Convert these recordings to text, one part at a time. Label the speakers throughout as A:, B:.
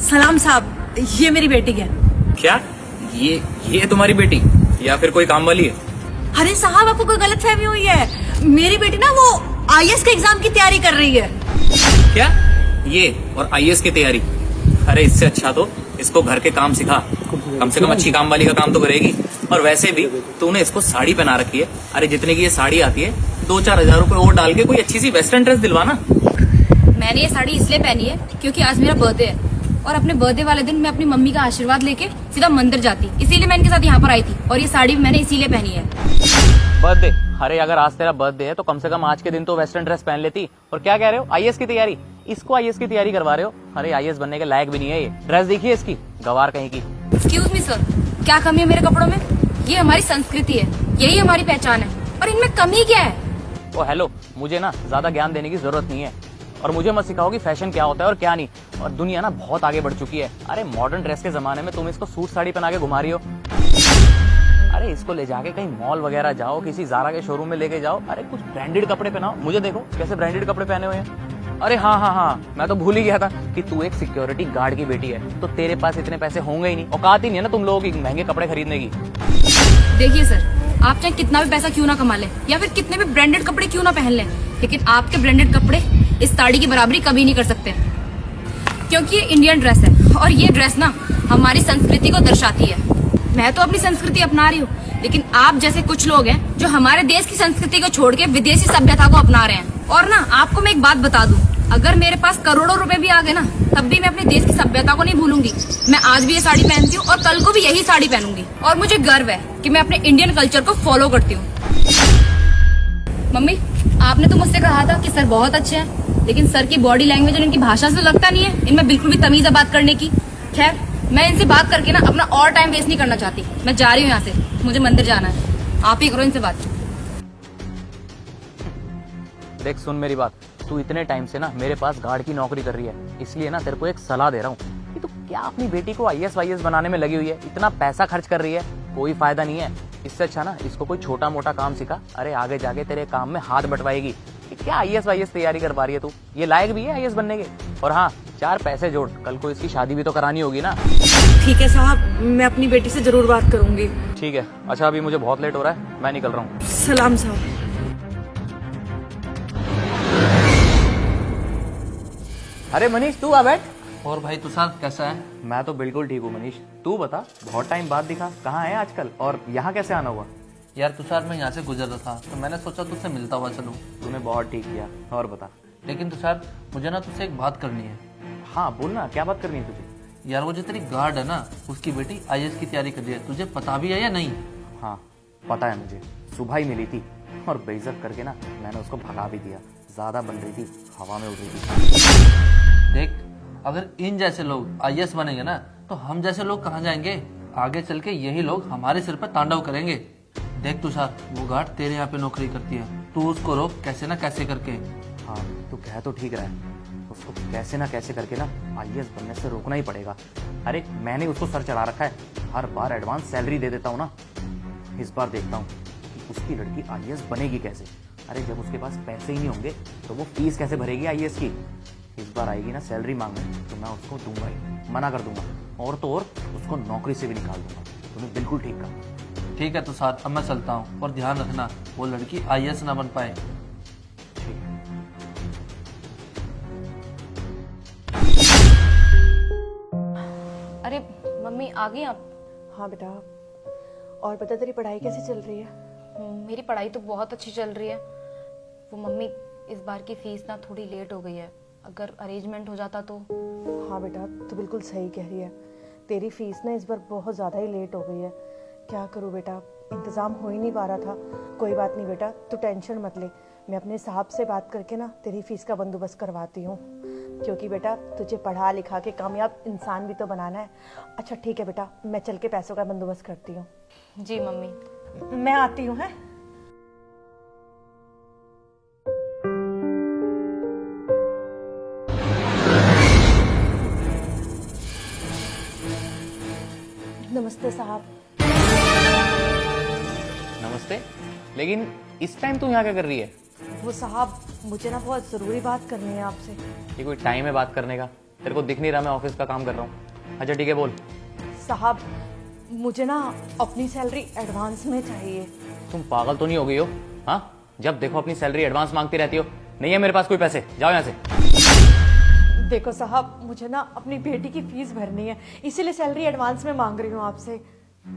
A: सलाम साहब, ये मेरी बेटी है।
B: क्या ये तुम्हारी बेटी या फिर कोई काम वाली है?
A: अरे साहब, आपको कोई गलत फहमी हुई है। मेरी बेटी ना वो आईएएस के एग्जाम की तैयारी कर रही है।
B: क्या ये और आईएएस की तैयारी? अरे इससे अच्छा तो इसको घर के काम सिखा, कम से कम अच्छी काम वाली का काम तो करेगी। और वैसे भी तूने इसको साड़ी पहना रखी है। अरे जितने की ये साड़ी आती है 2-4 हजार रुपए और डाल के कोई अच्छी सी वेस्टर्न ड्रेस दिलवाना।
C: मैंने ये साड़ी इसलिए पहनी है क्योंकि आज मेरा बर्थडे है और अपने बर्थडे वाले दिन मैं अपनी मम्मी का आशीर्वाद लेके सीधा मंदिर जाती, इसीलिए मैं इनके साथ यहाँ पर आई थी। और ये साड़ी भी मैंने इसीलिए पहनी है।
B: बर्थडे? अरे अगर आज तेरा बर्थडे है तो कम से कम आज के दिन तो वेस्टर्न ड्रेस पहन लेती। और क्या कह रहे हो, आईएएस की तैयारी? इसको आईएएस की तैयारी करवा रहे हो? अरे आईएएस बनने के लायक भी नहीं है ये। ड्रेस देखिए इसकी, गवार कहीं की।
C: एक्सक्यूज मी सर, क्या कमी है मेरे कपड़ों में? ये हमारी संस्कृति है, यही हमारी पहचान है और इनमें कमी क्या है?
B: ओ हेलो, मुझे ना ज्यादा ज्ञान देने की जरूरत नहीं है और मुझे मत सिखाओ कि फैशन क्या होता है और क्या नहीं। और दुनिया ना बहुत आगे बढ़ चुकी है। अरे मॉडर्न ड्रेस के जमाने में तुम इसको सूट साड़ी पहना के घुमा रही हो। अरे इसको ले जाके कहीं मॉल वगैरह जाओ, किसी ज़ारा के शोरूम में लेके जाओ। अरे कुछ ब्रांडेड कपड़े पहनाओ। मुझे देखो कैसे ब्रांडेड कपड़े पहने हुए हैं। अरे हाँ, मैं तो भूल ही गया था कि तू एक सिक्योरिटी गार्ड की बेटी है, तो तेरे पास इतने पैसे होंगे ही नहीं, औकात ही नहीं है ना तुम लोगों की महंगे कपड़े खरीदने की।
C: देखिए सर, आप चाहे कितना भी पैसा क्यों ना कमा लें या फिर कितने भी ब्रांडेड कपड़े क्यों ना पहन लें, लेकिन आपके ब्रांडेड कपड़े इस साड़ी की बराबरी कभी नहीं कर सकते, क्योंकि ये इंडियन ड्रेस है और ये ड्रेस ना हमारी संस्कृति को दर्शाती है। मैं तो अपनी संस्कृति अपना रही हूँ, लेकिन आप जैसे कुछ लोग हैं जो हमारे देश की संस्कृति को छोड़ के विदेशी सभ्यता को अपना रहे हैं। और ना आपको मैं एक बात बता दूं, अगर मेरे पास करोड़ों रुपए भी आ गए ना, तब भी मैं अपने देश की सभ्यता को नहीं भूलूंगी। मैं आज भी ये साड़ी पहनती हूँ और कल को भी यही साड़ी पहनूंगी। और मुझे गर्व है कि मैं अपने इंडियन कल्चर को फॉलो करती हूँ। मम्मी, आपने तो मुझसे कहा था कि सर बहुत अच्छे हैं, लेकिन सर की बॉडी लैंग्वेज और इनकी भाषा से लगता नहीं है इनमें बिल्कुल भी तमीज है बात करने की। खैर, मैं इनसे बात करके ना अपना और टाइम वेस्ट नहीं करना चाहती। मैं जा रही हूँ यहाँ से, मुझे मंदिर जाना है। आप ही करो इनसे बात।
B: देख सुन मेरी बात, तू इतने टाइम से ना मेरे पास गार्ड की नौकरी कर रही है, इसलिए ना तेरे को एक सलाह दे रहा हूँ कि तू क्या अपनी बेटी को आईएएस वाईएएस बनाने में लगी हुई है। इतना पैसा खर्च कर रही है, कोई फायदा नहीं है। इससे अच्छा ना इसको कोई छोटा मोटा काम सिखा। अरे आगे जाके तेरे काम में हाथ बटवाएगी। क्या आईएएस वाईएएस तैयारी कर पा रही है तू? ये लायक भी है आईएएस बनने के? और हाँ, 4 पैसे जोड़, कल को इसकी शादी भी तो करानी होगी ना।
A: ठीक है साहब, मैं अपनी बेटी से जरूर बात करूंगी।
B: ठीक है, अच्छा अभी मुझे बहुत लेट हो रहा है, मैं निकल रहा हूँ।
A: सलाम साहब।
B: अरे मनीष, तू आ बैठ।
D: और भाई तुषार कैसा है?
B: मैं तो बिल्कुल ठीक हूँ मनीष, तू बता, बहुत टाइम बाद दिखा, कहाँ है आजकल और यहाँ कैसे आना हुआ?
D: यार तुषार, मैं यहाँ से गुजर रहा था तो मैंने सोचा तुझसे मिलता हुआ चलूं।
B: तूने बहुत ठीक किया, और बता।
D: लेकिन तुषार, मुझे ना तुझसे एक बात करनी है।
B: हाँ बोल ना, क्या बात करनी है तुझे?
D: यार वो जो तेरी गार्ड है ना, उसकी बेटी आईएएस की तैयारी कर रही है, तुझे पता भी है या नहीं?
B: हाँ पता है मुझे, सुबह ही मिली थी और बेइज्जत करके ना मैंने उसको भगा भी दिया। ज्यादा बन रही थी, हवा में उड़ रही थी।
D: देख, अगर इन जैसे लोग आईएएस बनेंगे ना तो हम जैसे लोग कहाँ जाएंगे? आगे चल के यही लोग हमारे सिर पर तांडव करेंगे। देख तुषार, वो गार्ड तेरे यहाँ पे नौकरी करती है, तू उसको रोक कैसे ना कैसे करके।
B: हाँ तू कह तो ठीक रहा है, उसको कैसे ना कैसे करके ना आईएएस बनने से रोकना ही पड़ेगा। अरे मैंने उसको सर चढ़ा रखा है, हर बार एडवांस सैलरी दे देता हूँ ना। इस बार देखता हूँ कि उसकी लड़की आईएएस बनेगी कैसे। अरे जब उसके पास पैसे ही नहीं होंगे तो वो फीस कैसे भरेगी आईएएस की? इस बार आएगी ना सैलरी मांगने तो मैं उसको दूंगा ही, मना कर दूंगा, और तो और उसको नौकरी से भी निकाल दूंगा। तूने बिल्कुल ठीक कहा।
D: ठीक है तुषार, अब मैं चलता हूँ, और ध्यान रखना वो लड़की आईएएस ना बन पाए।
B: ठीक है।
C: अरे मम्मी, आ गई आप?
A: हाँ बेटा, और बता तेरी पढ़ाई कैसे चल रही है?
C: मेरी पढ़ाई तो बहुत अच्छी चल रही है। वो मम्मी, इस बार की फीस ना थोड़ी लेट हो गई है, अगर अरेंजमेंट हो जाता तो।
A: हाँ बेटा, तू बिल्कुल सही कह रही है। तेरी फीस ना इस बार बहुत ज़्यादा ही लेट हो गई है। क्या करूँ बेटा, इंतज़ाम हो ही नहीं पा रहा था। कोई बात नहीं बेटा, तू टेंशन मत ले, मैं अपने साहब से बात करके ना तेरी फीस का बंदोबस्त करवाती हूँ, क्योंकि बेटा तुझे पढ़ा लिखा के कामयाब इंसान भी तो बनाना है। अच्छा ठीक है बेटा, मैं चल के पैसों का बंदोबस्त करती हूँ।
C: जी मम्मी।
A: मैं आती हूँ। है नमस्ते साहब।
B: नमस्ते, लेकिन इस टाइम तू यहाँ क्या कर रही है?
A: वो साहब, मुझे ना बहुत ज़रूरी बात करनी है आपसे।
B: ये कोई टाइम है बात करने का? तेरे को दिख नहीं रहा मैं ऑफिस का काम कर रहा हूँ? अच्छा ठीक है बोल।
A: साहब मुझे ना अपनी सैलरी एडवांस में चाहिए।
B: तुम पागल तो नहीं हो गई हो? हाँ, जब देखो अपनी सैलरी एडवांस मांगती रहती हो। नहीं है मेरे पास कोई पैसे, जाओ यहाँ से।
A: देखो साहब, मुझे ना अपनी बेटी की फीस भरनी है, इसीलिए सैलरी एडवांस में मांग रही हूँ आपसे।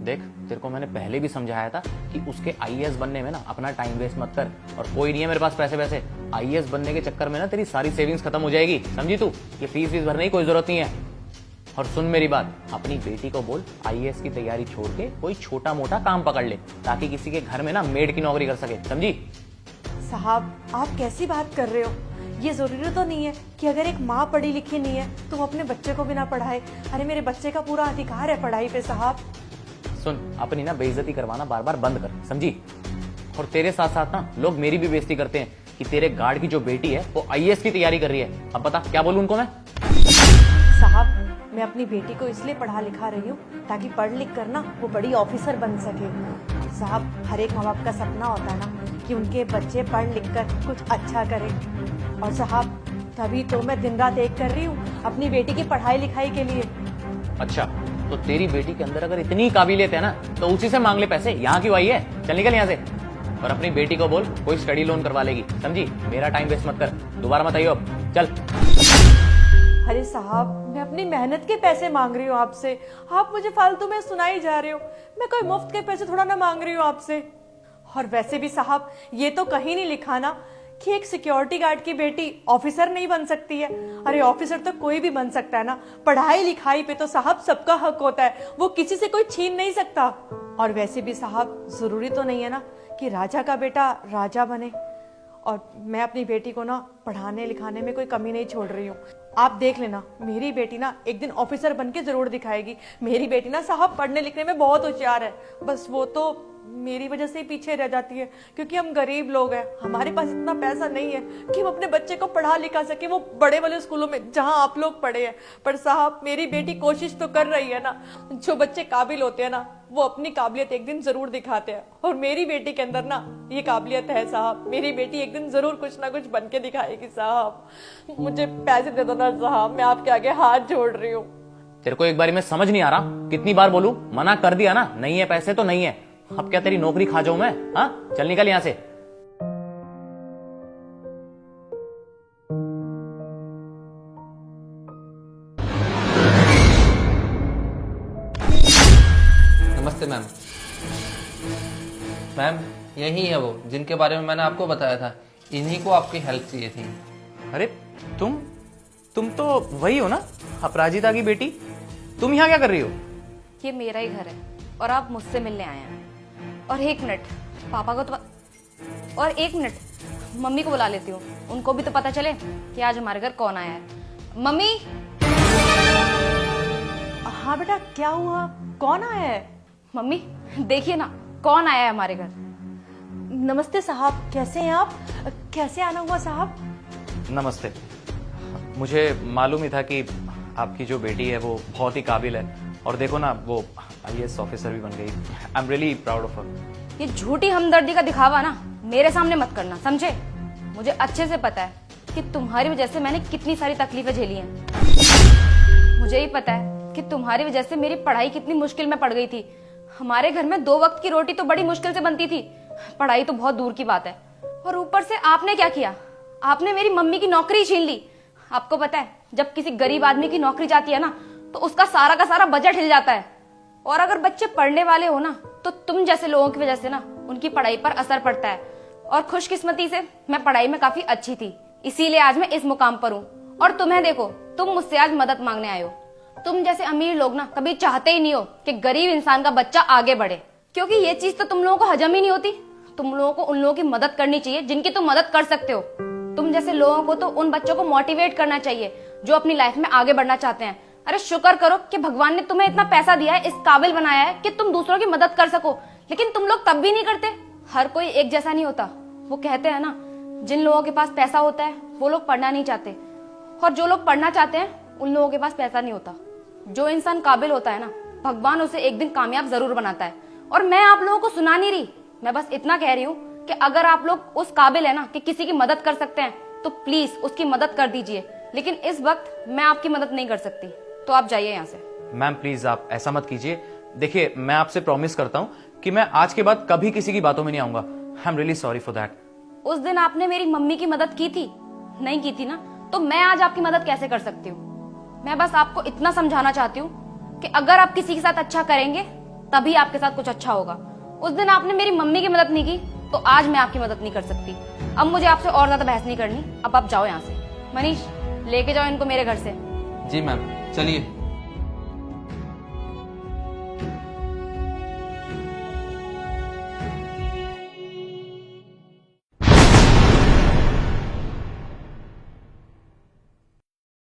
B: देख, तेरे को मैंने पहले भी समझाया था कि उसके आईएएस बनने में ना अपना टाइम वेस्ट मत कर। और कोई नहीं है मेरे पास पैसे। आईएएस बनने के चक्कर में ना तेरी सारी सेविंग्स खत्म हो जाएगी, समझी तू? ये फीस भरने की कोई जरूरत नहीं है। और सुन मेरी बात, अपनी बेटी को बोल आईएएस की तैयारी छोड़ के कोई छोटा मोटा काम पकड़ ले, ताकि किसी के घर में ना मेड की नौकरी कर सके, समझी?
A: साहब आप कैसी बात कर रहे हो? ये जरूरी तो नहीं है कि अगर एक माँ पढ़ी लिखी नहीं है तो वो अपने बच्चे को भी ना पढ़ाए। अरे मेरे बच्चे का पूरा अधिकार है पढ़ाई पे साहब।
B: सुन, अपनी ना बेइज्जती करवाना बार बार बंद कर, समझी? और तेरे साथ साथ ना लोग मेरी भी बेइज्जती करते हैं कि तेरे गार्ड की जो बेटी है वो आईएएस की तैयारी कर रही है। अब बता क्या बोलूं उनको मैं?
A: साहब मैं अपनी बेटी को इसलिए पढ़ा लिखा रही हूँ ताकि पढ़ लिख कर ना वो बड़ी ऑफिसर बन सके। साहब हर एक माँ बाप का सपना होता है ना कि उनके बच्चे पढ़ लिख कर कुछ अच्छा करें। और साहब तभी तो मैं दिन रात एक कर रही हूँ अपनी बेटी की पढ़ाई लिखाई के लिए।
B: अच्छा, तो तेरी बेटी के अंदर अगर इतनी काबिलियत है ना तो उसी से मांग ले पैसे। यहाँ क्यों आई है? चल निकल यहाँ से। और अपनी बेटी को बोल कोई स्टडी लोन करवा लेगी, समझी? मेरा टाइम वेस्ट मत कर, दोबारा मत आइयो अब, चल।
A: अरे साहब मैं अपनी मेहनत के पैसे मांग रही हूँ आपसे, आप मुझे फालतू में सुनाई जा रहे हो। मैं कोई मुफ्त के पैसे थोड़ा ना मांग रही हूँ आपसे। और वैसे भी साहब ये तो कहीं नहीं लिखा ना कि एक सिक्योरिटी गार्ड की बेटी ऑफिसर नहीं बन सकती है। अरे ऑफिसर तो कोई भी बन सकता है ना। पढ़ाई लिखाई पे तो साहब सबका हक होता है, वो किसी से कोई छीन नहीं सकता। और वैसे भी साहब जरूरी तो नहीं है ना कि राजा का बेटा राजा बने। और मैं अपनी बेटी को ना पढ़ाने लिखाने में कोई कमी नहीं छोड़ रही हूँ। आप देख लेना, मेरी बेटी ना एक दिन ऑफिसर बन के जरूर दिखाएगी। मेरी बेटी ना साहब पढ़ने लिखने में बहुत होशियार है, बस वो तो मेरी वजह से ही पीछे रह जाती है क्योंकि हम गरीब लोग हैं। हमारे पास इतना पैसा नहीं है कि हम अपने बच्चे को पढ़ा लिखा सके वो बड़े वाले स्कूलों में जहां आप लोग पढ़े हैं। पर साहब मेरी बेटी कोशिश तो कर रही है ना। जो बच्चे काबिल होते हैं ना वो अपनी काबिलियत एक दिन जरूर दिखाते हैं, और मेरी बेटी के अंदर ना ये काबिलियत है साहब। मेरी बेटी एक दिन जरूर कुछ ना कुछ बन के दिखाएगी साहब। मुझे पैसे दे दो ना साहब, मैं आपके आगे हाथ जोड़ रही हूँ।
B: तेरे को एक बारी में समझ नहीं आ रहा? कितनी बार बोलूं? मना कर दिया ना, नहीं है पैसे तो नहीं है। अब क्या तेरी नौकरी खा जाऊं मैं? हाँ, चल निकल यहां से।
D: नमस्ते मैम। मैम यही है वो जिनके बारे में मैंने आपको बताया था, इन्हीं को आपकी हेल्प चाहिए थी।
B: अरे तुम तो वही हो ना, अपराजिता की बेटी? तुम यहाँ क्या कर रही हो?
C: ये मेरा ही घर है और आप मुझसे मिलने आए हैं। और एक मिनट, पापा को तो और एक मिनट मम्मी को बुला लेती हूँ, उनको भी तो पता चले कि आज हमारे घर कौन आया है। मम्मी।
A: हाँ बेटा क्या हुआ, कौन आया है?
C: मम्मी देखिए ना कौन आया है हमारे घर।
A: नमस्ते साहब, कैसे हैं आप? कैसे आना हुआ साहब?
B: नमस्ते। मुझे मालूम ही था कि आपकी जो बेटी है वो बहुत ही काबिल है, और देखो ना वो आईएएस ऑफिसर भी बन गई। I am really proud of her.
C: ये झूठी हमदर्दी का दिखावा ना मेरे सामने मत करना, समझे? मुझे अच्छे से पता है कि तुम्हारी वजह से मैंने कितनी सारी तकलीफें झेली हैं। मुझे ही पता है कि तुम्हारी वजह से मेरी पढ़ाई कितनी मुश्किल में पड़ गई थी। हमारे घर में 2 वक्त की रोटी तो बड़ी मुश्किल से बनती थी, पढ़ाई तो बहुत दूर की बात है। और ऊपर से आपने क्या किया, आपने मेरी मम्मी की नौकरी छीन ली। आपको पता है जब किसी गरीब आदमी की नौकरी जाती है ना तो उसका सारा का सारा बजट हिल जाता है। और अगर बच्चे पढ़ने वाले हो ना तो तुम जैसे लोगों की वजह से ना उनकी पढ़ाई पर असर पड़ता है। और खुशकिस्मती से मैं पढ़ाई में काफी अच्छी थी, इसीलिए आज मैं इस मुकाम पर हूँ। और तुम्हें देखो, तुम मुझसे आज मदद मांगने आए हो। तुम जैसे अमीर लोग ना कभी चाहते ही नहीं हो कि गरीब इंसान का बच्चा आगे बढ़े, क्योंकि ये चीज तो तुम लोगों को हजम ही नहीं होती। तुम लोगों को उन लोगों की मदद करनी चाहिए जिनकी तुम मदद कर सकते हो। तुम जैसे लोगों को तो उन बच्चों को मोटिवेट करना चाहिए जो अपनी लाइफ में आगे बढ़ना चाहते हैं। अरे शुक्र करो कि भगवान ने तुम्हें इतना पैसा दिया है, इस काबिल बनाया है कि तुम दूसरों की मदद कर सको, लेकिन तुम लोग तब भी नहीं करते। हर कोई एक जैसा नहीं होता। वो कहते हैं ना, जिन लोगों के पास पैसा होता है वो लोग पढ़ना नहीं चाहते, और जो लोग पढ़ना चाहते हैं उन लोगों के पास पैसा नहीं होता। जो इंसान काबिल होता है ना, भगवान उसे एक दिन कामयाब जरूर बनाता है। और मैं आप लोगों को सुना नहीं रही, मैं बस इतना कह रही हूँ कि अगर आप लोग उस काबिल है ना कि किसी की मदद कर सकते हैं तो प्लीज उसकी मदद कर दीजिए। लेकिन इस वक्त मैं आपकी मदद नहीं कर सकती, तो आप जाइए यहाँ से।
B: मैम प्लीज आप ऐसा मत कीजिए। देखिए मैं आपसे प्रॉमिस करता हूँ कि मैं आज के बाद कभी किसी की बातों में नहीं आऊंगा। I am really sorry for that.
C: उस दिन आपने मेरी मम्मी की मदद की थी, नहीं की थी ना, तो मैं आज आपकी मदद कैसे कर सकती हूँ? मैं बस आपको इतना समझाना चाहती हूँ कि अगर आप किसी के साथ अच्छा करेंगे तभी आपके साथ कुछ अच्छा होगा। उस दिन आपने मेरी मम्मी की मदद नहीं की, तो आज मैं आपकी मदद नहीं कर सकती। अब मुझे आपसे और ज्यादा बहस नहीं करनी, अब आप जाओ यहाँ से। मनीष, लेके जाओ इनको मेरे घर से।
D: जी मैम, चलिए।